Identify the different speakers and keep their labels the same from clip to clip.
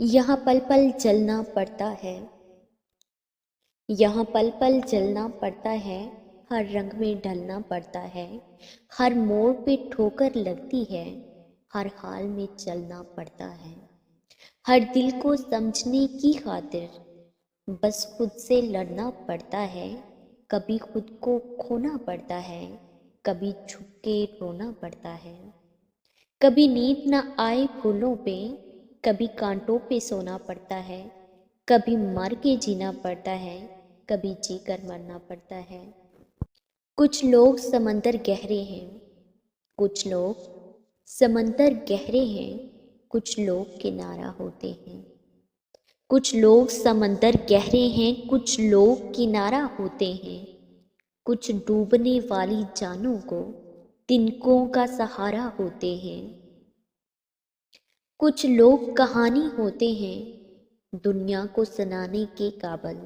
Speaker 1: यहाँ पल पल चलना पड़ता है, यहाँ पल पल चलना पड़ता है, हर रंग में ढलना पड़ता है, हर मोड़ पे ठोकर लगती है, हर हाल में चलना पड़ता है। हर दिल को समझने की खातिर बस खुद से लड़ना पड़ता है, कभी खुद को खोना पड़ता है, कभी छुप के रोना पड़ता है। कभी नींद न आए फूलों पे, कभी कांटों पे सोना पड़ता है, कभी मर के जीना पड़ता है, कभी जी कर मरना पड़ता है। कुछ लोग समंदर गहरे हैं, कुछ लोग समंदर गहरे हैं, कुछ लोग किनारा होते हैं। कुछ लोग समंदर गहरे हैं, कुछ लोग किनारा होते हैं। कुछ डूबने वाली जानों को तिनकों का सहारा होते हैं। कुछ लोग कहानी होते हैं, दुनिया को सुनाने के काबिल।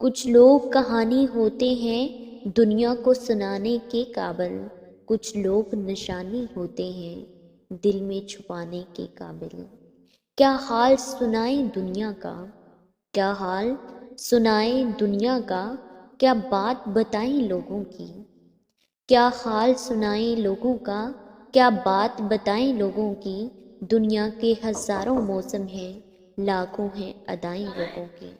Speaker 1: कुछ लोग कहानी होते हैं, दुनिया को सुनाने के काबिल। कुछ लोग निशानी होते हैं, दिल में छुपाने के काबिल। क्या हाल सुनाएं दुनिया का, क्या हाल सुनाएं दुनिया का, क्या बात बताएं लोगों की। क्या हाल सुनाएं लोगों का, क्या बात बताएं लोगों की। दुनिया के हजारों मौसम हैं, लाखों हैं अदाएं लोगों की।